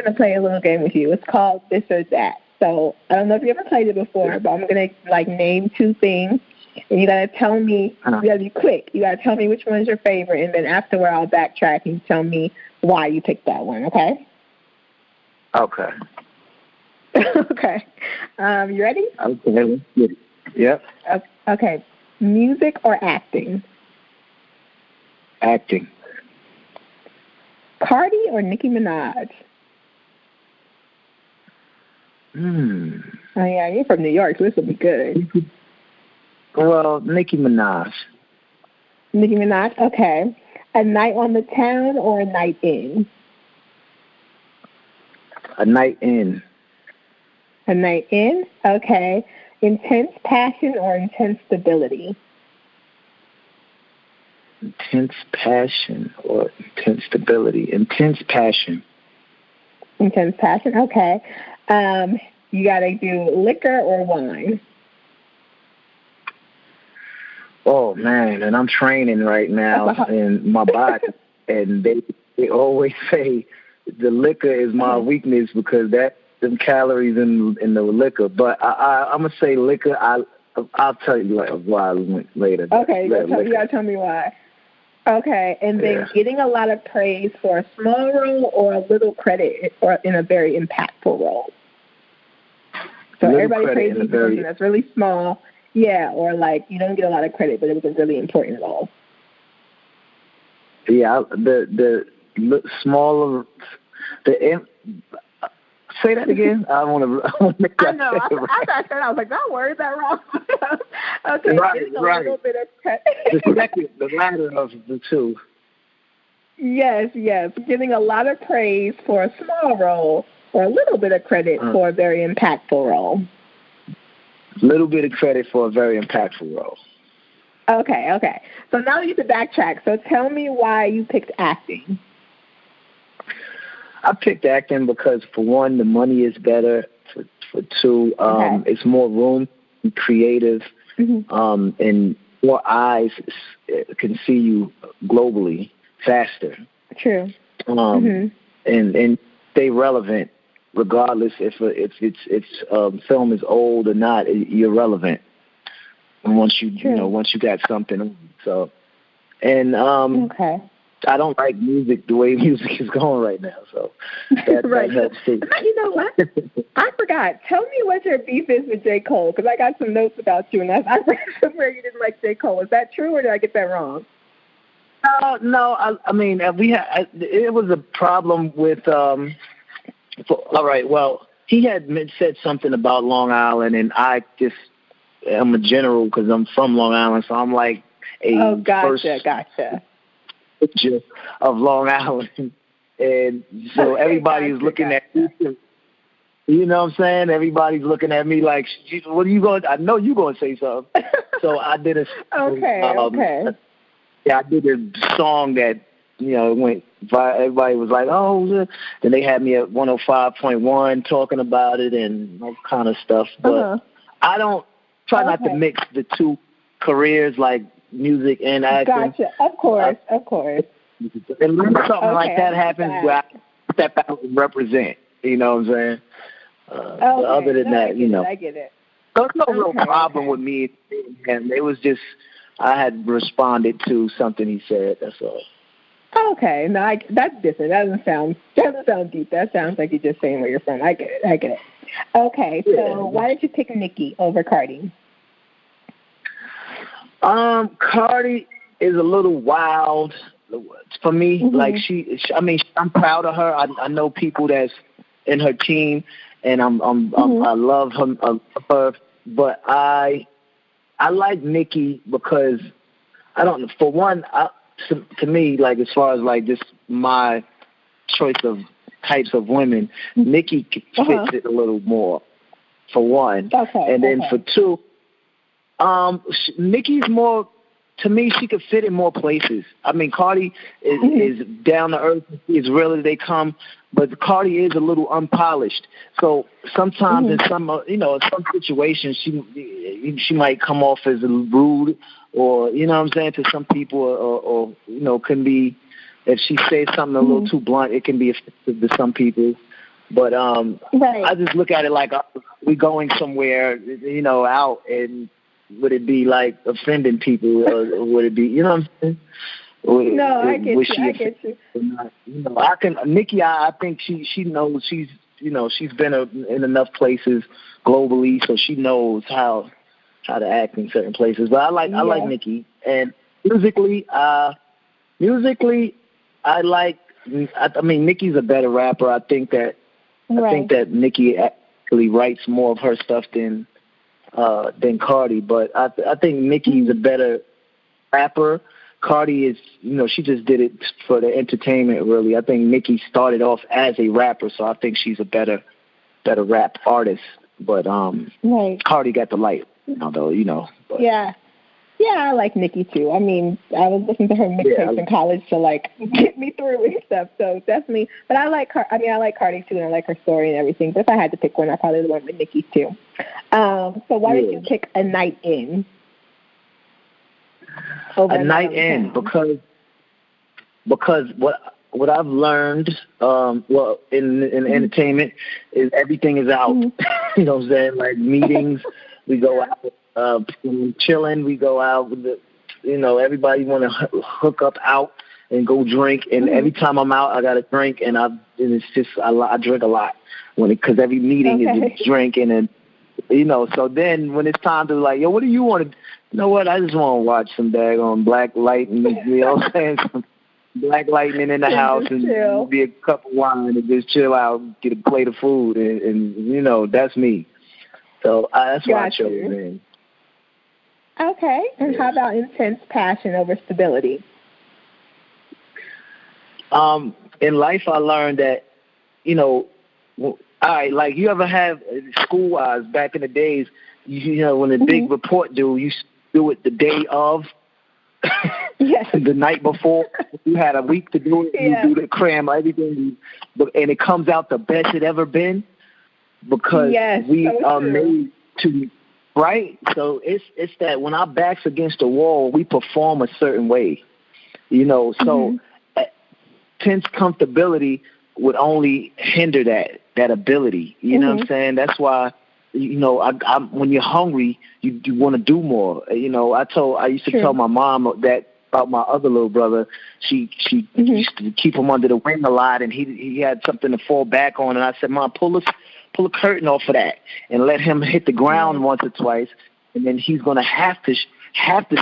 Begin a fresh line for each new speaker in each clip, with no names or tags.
going to play a little game with you. It's called This or That. So I don't know if you ever played it before, but I'm going to name two things, and you got to tell me. You got to be quick. You got to tell me which one is your favorite, and then afterward I'll backtrack and tell me why you picked that one. Okay?
Okay.
Okay. You ready?
Okay. Let's get it. Yep.
Okay. Music or acting?
Acting.
Cardi or Nicki Minaj? Oh, yeah, you're from New York, so this will be good.
Well, Nicki Minaj.
Nicki Minaj? Okay. A night on the town or a night in?
A night in.
A night in? Okay. Intense passion or intense stability?
Intense passion or intense stability? Intense passion.
Intense passion? Okay. You got to do liquor or wine?
Oh, man, and I'm training right now in my body, and they always say the liquor is my weakness because that's them calories in the liquor. But I'm going to say liquor. I'll tell you why later.
Okay, you got to tell me why. Okay, and then getting a lot of praise for a small role or a little credit or in a very impactful role. So everybody praises you for something that's really small, or you don't get a lot of credit, but it was a really important role.
Yeah, the smaller, say that again. I want to.
I know. I was like, did I word that wrong? Okay, getting a little bit of credit.
the latter of the two.
Yes, getting a lot of praise for a small role. Or a little bit of credit for a very impactful role.
A little bit of credit for a very impactful role.
Okay. So now you get to backtrack. So tell me why you picked acting.
I picked acting because, for one, the money is better. For two, it's more room to be creative, and more eyes can see you globally faster.
True.
And stay relevant. Regardless if it's film is old or not, you're relevant. And once you got something, so I don't like music the way music is going right now, so that helps too.
You know what? I forgot. Tell me what your beef is with J. Cole, because I got some notes about you, and I read somewhere you didn't like J. Cole. Is that true, or did I get that wrong?
No. I mean, it was a problem with. All right. Well, he had said something about Long Island, and I'm a general because I'm from Long Island, so I'm like
gotcha.
Picture of Long Island, and so everybody's looking at me. You know what I'm saying? Everybody's looking at me like, "What are you going?" I know you're going to say something. So I did a
okay.
Yeah, I did a song that went. Everybody was like, "Oh," then they had me at 105.1 talking about it and all kind of stuff. But I don't try not to mix the two careers, like music and acting.
Gotcha. Of course.
And when something like that happens, where I step out and represent, you know what I'm saying? Other than that,
I get it.
There's no real problem with me and it was just I had responded to something he said. That's all.
Okay, no, that's different. That doesn't sound deep. That sounds like you're just saying where you're from. I get it. Okay, so why did you pick Nicki over Cardi?
Cardi is a little wild for me. Like I'm proud of her. I know people that's in her team, and I love her. But I like Nicki because I don't know. For one, to me, like as far as like just my choice of types of women, Nicki fits it a little more. For one, and then for two, Nicki's more. To me, she could fit in more places. I mean, Cardi is down to earth. As real as they come, but Cardi is a little unpolished. So sometimes in some situations, she might come off as rude, or what I'm saying, to some people, or can be, if she says something a little too blunt, it can be offensive to some people. But I just look at it like we going somewhere, out, and would it be like offending people, or would it be, you know what I'm saying?
No, I get you.
Nikki, I think she knows she's been in enough places globally, so she knows how to act in certain places. But I like Nikki, and musically, I like. I mean, Nikki's a better rapper. I think that Nikki actually writes more of her stuff than Cardi. But I think Nikki's a better rapper. Cardi is, she just did it for the entertainment, really. I think Nikki started off as a rapper, so I think she's a better rap artist. But Cardi got the light, though. But.
Yeah, I like Nikki too. I mean, I was listening to her mixtapes in college to get me through and stuff. So definitely, but I like I like Cardi too, and I like her story and everything. But if I had to pick one, I probably went with Nikki too. So why did you pick A Night In?
A Night In, because what I've learned, in entertainment is everything is out. You know what I'm saying? Like meetings, we go out. Chilling, we go out with everybody want to hook up out and go drink, and every time I'm out I got to drink, and it's just I drink a lot because every meeting is just drinking, and so then when it's time to what do you want to, you know what, I just want to watch some daggone black lightning, what I'm saying, some black lightning in the house, and be a cup of wine and just chill out, get a plate of food, and that's me. So that's why I chose, man.
Okay, and how about intense passion over stability?
In life, I learned that, like you ever have school-wise back in the days, when a big report due, you do it the day of, the night before. You had a week to do it. You do the cram everything, and it comes out the best it ever been because we are made to. Right? So it's that when our back's against the wall, we perform a certain way, so tense comfortability would only hinder that ability. You know what I'm saying? That's why, when you're hungry, you want to do more. I used to tell my mom that about my other little brother. She used to keep him under the wing a lot, and he had something to fall back on. And I said, Mom, pull a curtain off of that and let him hit the ground once or twice, and then he's going to have to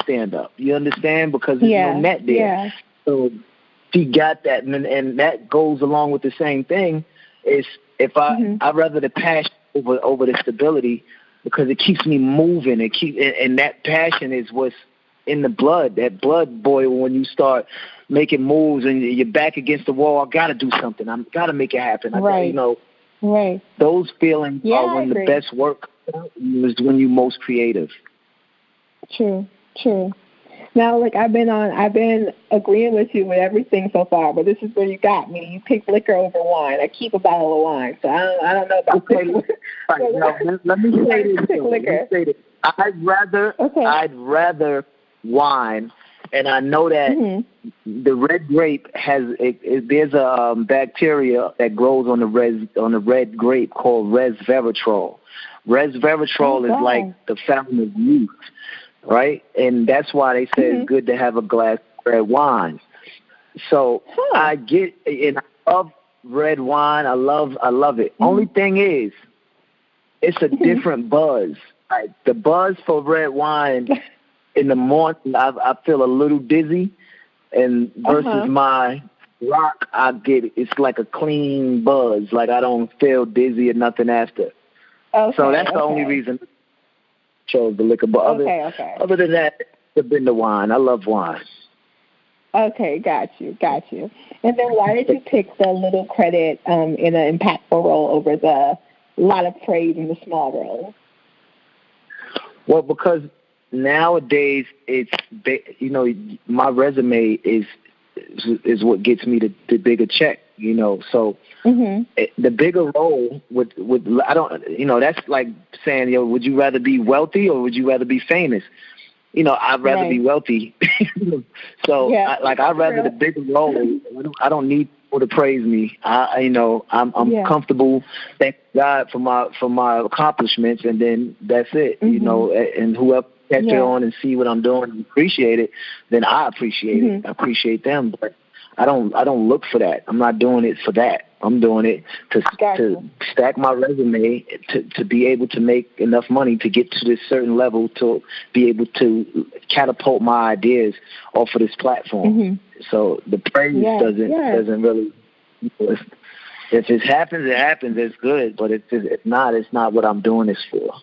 stand up. You understand? Because there's no net there. Yeah. So she got that, and that goes along with the same thing. Is if I'd rather the passion over the stability, because it keeps me moving. And that passion is what's in the blood. That blood boil when you start making moves and you're back against the wall. I got to do something. I got to make it happen.
Right.
Those feelings are when the best work is when you're most creative.
True. Now, I've been agreeing with you with everything so far, but this is where you got me. You pick liquor over wine. I keep a bottle of wine, so I don't know about
Let me say this. I'd rather wine. And I know that the red grape there's a bacteria that grows on the red grape called resveratrol. Resveratrol is like the fountain of youth, right? And that's why they say it's good to have a glass of red wine. So I love red wine. I love it. Only thing is, it's a different buzz. Like the buzz for red wine. In the morning, I feel a little dizzy, and versus my rock, it's like a clean buzz. Like I don't feel dizzy or nothing after. So that's the only reason I chose the liquor. But other than that, it's been the wine. I love wine.
Okay, got you. And then why did you pick the little credit in an impactful role over the lot of praise in the small role?
Well, because nowadays, my resume is what gets me the bigger check, So the bigger role would I don't, that's like saying, would you rather be wealthy or would you rather be famous? I'd rather be wealthy. So I'd rather the bigger role. I don't need people to praise me. I'm comfortable. Thank God for my accomplishments, and then that's it. And whoever catch it on and see what I'm doing and appreciate it, then I appreciate it. I appreciate them, but I don't look for that. I'm not doing it for that. I'm doing it to stack my resume, to be able to make enough money to get to this certain level, to be able to catapult my ideas off of this platform. So the praise doesn't really. If it happens, it happens. It's good, but if not, it's not what I'm doing this for.